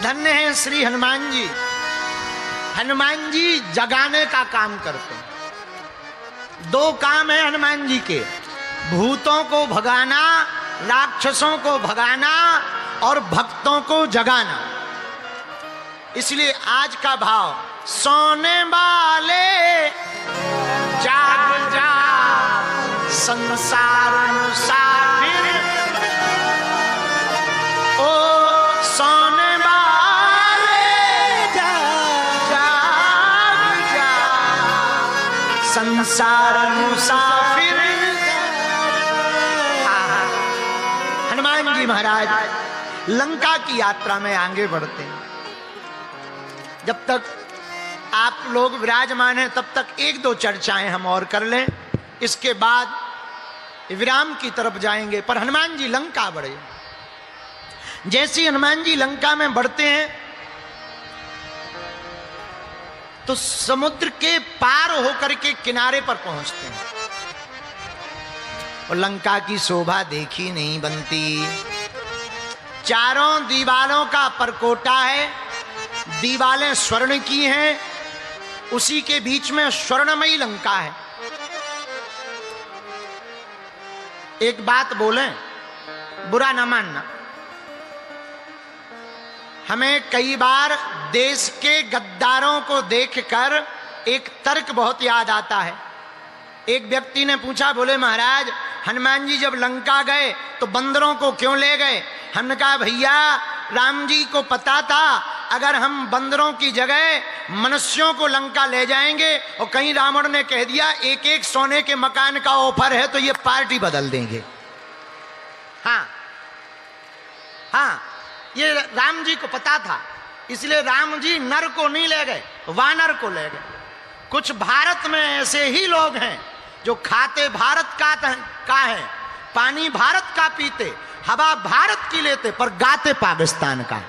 धन्य है श्री हनुमान जी। हनुमान जी जगाने का काम करते हैं। दो काम है हनुमान जी के, भूतों को भगाना, राक्षसों को भगाना और भक्तों को जगाना। इसलिए आज का भाव, सोने वाले जाग जा, संसार मुसाफिर, ओ सोने वाले जाग जा, संसार मुसाफिर। हनुमान जी महाराज लंका की यात्रा में आगे बढ़ते हैं। जब तक आप लोग विराजमान हैं तब तक एक दो चर्चाएं हम और कर लें, इसके बाद विराम की तरफ जाएंगे। पर हनुमान जी लंका बढ़े। जैसे हनुमान जी लंका में बढ़ते हैं तो समुद्र के पार होकर के किनारे पर पहुंचते हैं और लंका की शोभा देखी नहीं बनती। चारों दीवारों का परकोटा है, दीवारें स्वर्ण की हैं, उसी के बीच में स्वर्णमयी लंका है। एक बात बोलें, बुरा ना मानना, हमें कई बार देश के गद्दारों को देखकर एक तर्क बहुत याद आता है। एक व्यक्ति ने पूछा, बोले महाराज हनुमान जी जब लंका गए तो बंदरों को क्यों ले गए? हमने कहा भैया राम जी को पता था अगर हम बंदरों की जगह मनुष्यों को लंका ले जाएंगे और कहीं रावण ने कह दिया एक एक सोने के मकान का ऑफर है तो ये पार्टी बदल देंगे। हाँ हाँ, ये राम जी को पता था, इसलिए राम जी नर को नहीं ले गए, वानर को ले गए। कुछ भारत में ऐसे ही लोग हैं जो खाते भारत का है, पानी भारत का पीते, हवा भारत की लेते, पर गाते पाकिस्तान का।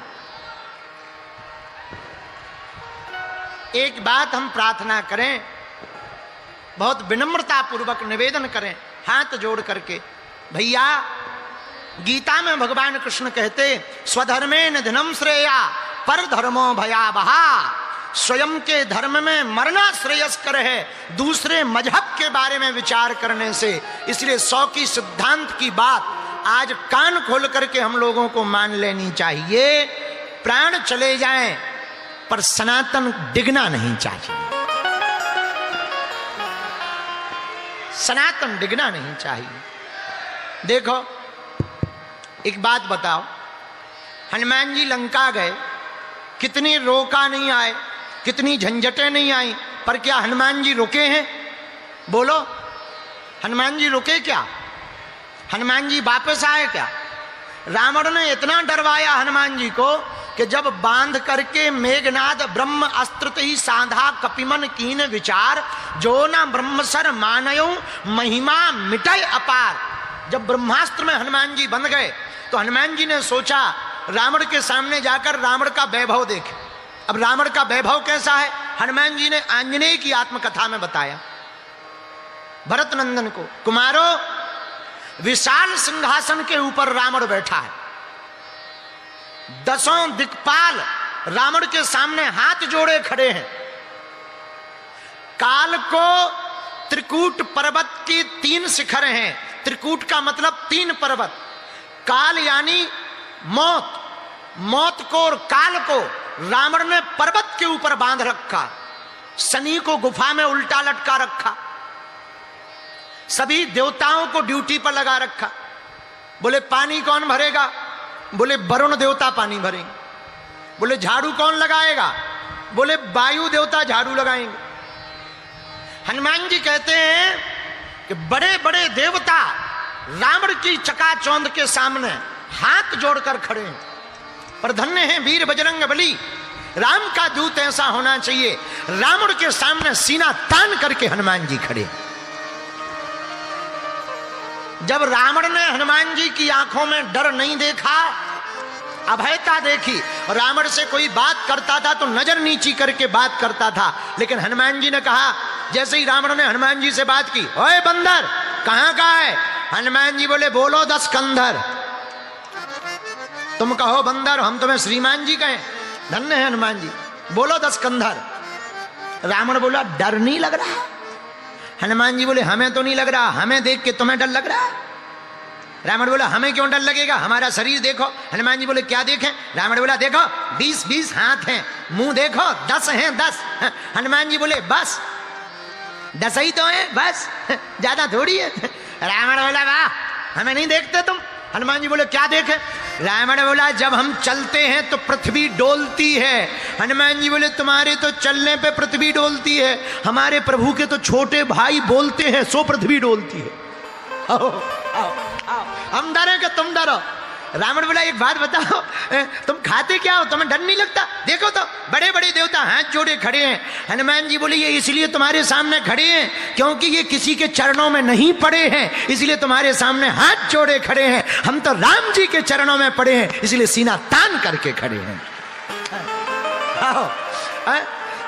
एक बात हम प्रार्थना करें, बहुत विनम्रता पूर्वक निवेदन करें, हाथ जोड़ करके, भैया गीता में भगवान कृष्ण कहते स्वधर्मेन धनम श्रेया पर धर्मो भयावहा। स्वयं के धर्म में मरना श्रेयस्कर है दूसरे मजहब के बारे में विचार करने से। इसलिए 100 की सिद्धांत की बात आज कान खोल करके हम लोगों को मान लेनी चाहिए। प्राण चले जाएं पर सनातन डिगना नहीं चाहिए, सनातन डिगना नहीं चाहिए। देखो एक बात बताओ, हनुमान जी लंका गए, कितनी रोका नहीं आए, कितनी झंझटें नहीं आई, पर क्या हनुमान जी रुके हैं? बोलो, हनुमान जी रुके क्या? हनुमान जी वापस आए क्या? रावण ने इतना डरवाया हनुमान जी को कि जब बांध करके मेघनाद ब्रह्म अस्त्र ही साधा कपिमन कीन विचार, जो ना ब्रह्मसर मानयो महिमा मिटय अपार। जब ब्रह्मास्त्र में हनुमान जी बंध गए तो हनुमान जी ने सोचा रावण के सामने जाकर रावण का वैभव देखे। अब रावण का वैभव कैसा है हनुमान जी ने आंजनेय की आत्मकथा में बताया। भरत नंदन को, कुमारो विशाल सिंहासन के ऊपर रावण बैठा है, 10 दिक्पाल रावण के सामने हाथ जोड़े खड़े हैं। काल को त्रिकूट पर्वत की 3 शिखर हैं। त्रिकूट का मतलब 3 पर्वत। काल यानी मौत, मौत को और काल को रावण ने पर्वत के ऊपर बांध रखा, शनि को गुफा में उल्टा लटका रखा, सभी देवताओं को ड्यूटी पर लगा रखा। बोले पानी कौन भरेगा? बोले वरुण देवता पानी भरेंगे। बोले झाड़ू कौन लगाएगा? बोले वायु देवता झाड़ू लगाएंगे। हनुमान जी कहते हैं कि बड़े बड़े देवता रावण की चकाचौंध के सामने हाथ जोड़कर खड़े हैं। पर धन्य है वीर बजरंग बली, राम का दूत ऐसा होना चाहिए, रावण के सामने सीना तान करके हनुमान जी खड़े। जब रावण ने हनुमान जी की आंखों में डर नहीं देखा, अभयता देखी, रावण से कोई बात करता था तो नजर नीची करके बात करता था, लेकिन हनुमान जी ने कहा, जैसे ही रावण ने हनुमान जी से बात की, ओए बंदर कहां का है? हनुमान जी बोले बोलो 10 कंधर। तुम कहो बंदर, हम तुम्हें श्रीमान जी कहें? धन्य है हनुमान जी, बोलो 10 कंधर। रावण बोला डर नहीं लग रहा? हनुमान जी बोले हमें तो नहीं लग रहा, हमें देख के तुम्हें डर लग रहा है। रावण बोला हमें क्यों डर लगेगा, हमारा शरीर देखो। हनुमान जी बोले क्या देखें? रावण बोला देखो 20-20 हाथ हैं, मुंह देखो 10 हैं 10। हनुमान जी बोले बस 10 ही तो है, बस ज्यादा थोड़ी है। रावण बोला वाह हमें नहीं देखते तुम? हनुमान जी बोले क्या देखे? रावण बोला जब हम चलते हैं तो पृथ्वी डोलती है। हनुमान जी बोले तुम्हारे तो चलने पे पृथ्वी डोलती है, हमारे प्रभु के तो छोटे भाई बोलते हैं सो पृथ्वी डोलती है। आओ, आओ, आओ, हम डरे कि तुम डरो। रावण बोला एक बात बताओ, तुम खाते क्या हो, तुम्हें डर नहीं लगता? देखो तो बड़े बड़े देवता हाथ जोड़े खड़े हैं। हनुमान जी बोले ये इसलिए तुम्हारे सामने खड़े हैं क्योंकि ये किसी के चरणों में नहीं पड़े हैं, इसलिए तुम्हारे सामने हाथ जोड़े खड़े हैं। हम तो राम जी के चरणों में पड़े हैं, इसलिए सीना तान करके खड़े हैं।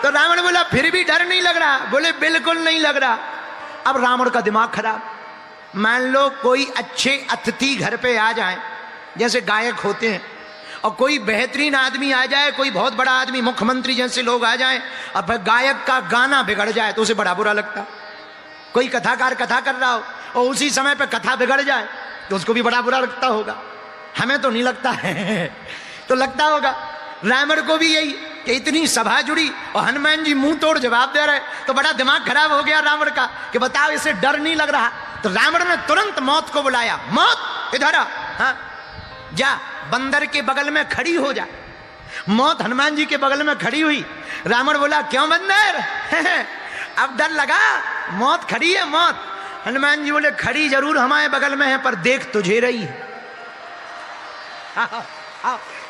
तो रावण बोला फिर भी डर नहीं लग रहा? बोले बिल्कुल नहीं लग रहा। अब रावण का दिमाग खराब। मान लो कोई अच्छे अतिथि घर पे आ जाए, जैसे गायक होते हैं, और कोई बेहतरीन आदमी आ जाए, कोई बहुत बड़ा आदमी मुख्यमंत्री जैसे लोग आ जाए, और फिर गायक का गाना बिगड़ जाए तो उसे बड़ा बुरा लगता। कोई कथाकार कथा कर रहा हो और उसी समय पे कथा बिगड़ जाए तो उसको भी बड़ा बुरा लगता होगा। हमें तो नहीं लगता है तो लगता होगा। रावण को भी यही कि इतनी सभा जुड़ी और हनुमान जी मुंह तोड़ जवाब दे रहे, तो बड़ा दिमाग खराब हो गया रावण का कि बताओ इसे डर नहीं लग रहा। तो रावण ने तुरंत मौत को बुलाया, मौत इधर आ, हाँ जा बंदर के बगल में खड़ी हो जा। मौत हनुमान जी के बगल में खड़ी हुई। रावण बोला क्यों बंदर अब डर लगा? मौत खड़ी है मौत। हनुमान जी बोले खड़ी जरूर हमारे बगल में है पर देख तुझे रही है।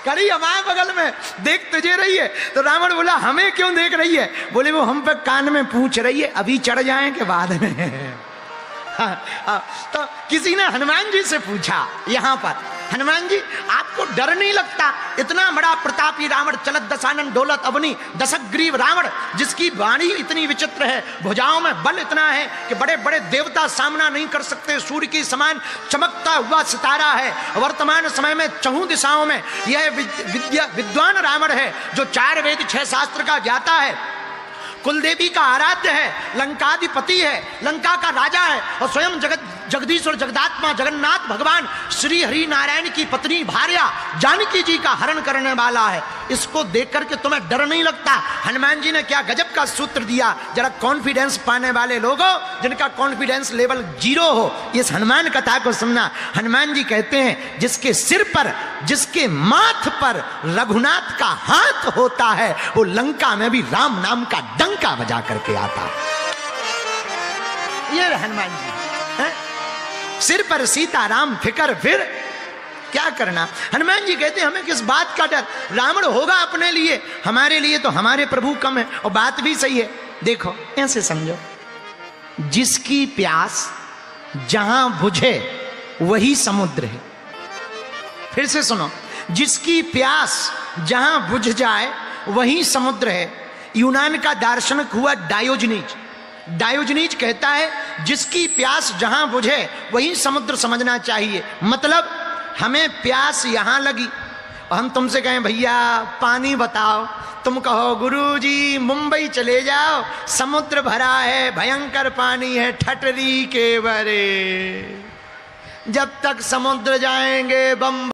खड़ी हमारे बगल में देख तुझे रही है। तो रावण बोला हमें क्यों देख रही है? बोले वो हम पे कान में पूछ रही है, अभी चढ़ जाए के बाद में। तो किसी ने हनुमान जी से पूछा यहां पर, हनुमान जी आपको डर नहीं लगता? इतना बड़ा प्रतापी रावण, चलत दशानन डोलत अवनी दशग्रीव रावण, जिसकी वाणी इतनी विचित्र है, भुजाओं में बल इतना है कि बड़े बड़े देवता सामना नहीं कर सकते, सूर्य के समान चमकता हुआ सितारा है। वर्तमान समय में चहुं दिशाओं में यह विद्वान रावण है जो 4 वेद 6 शास्त्र का ज्ञाता है, कुलदेवी का आराध्य है, लंकाधिपति है, लंका का राजा है, और स्वयं जगदीश्वर जगदात्मा जगन्नाथ भगवान श्री हरि नारायण की पत्नी भार्या जानकी जी का हरण करने वाला है। इसको देख करके तुम्हें डर नहीं लगता? हनुमान जी ने क्या गजब का सूत्र दिया। जरा कॉन्फिडेंस पाने वाले लोगों, जिनका कॉन्फिडेंस लेवल 0 हो, इस हनुमान कथा को सुनना। हनुमान जी कहते हैं जिसके सिर पर, जिसके माथ पर रघुनाथ का हाथ होता है, वो लंका में भी राम नाम का डंका बजा करके आता। ये हनुमान जी है? सिर पर सीताराम फिकर फिर क्या करना। हनुमान जी कहते हैं हमें किस बात का डर? रावण होगा अपने लिए, हमारे लिए तो हमारे प्रभु कम है। और बात भी सही है। देखो ऐसे समझो, जिसकी प्यास जहां बुझे वही समुद्र है। फिर से सुनो, जिसकी प्यास जहां बुझ जाए वही समुद्र है। यूनान का दार्शनिक हुआ डायोजनीज। डायोजनीज कहता है जिसकी प्यास जहां बुझे वही समुद्र समझना चाहिए। मतलब हमें प्यास यहां लगी और हम तुमसे कहें भैया पानी बताओ, तुम कहो गुरुजी मुंबई चले जाओ, समुद्र भरा है, भयंकर पानी है, ठटरी के बरे। जब तक समुद्र जाएंगे बम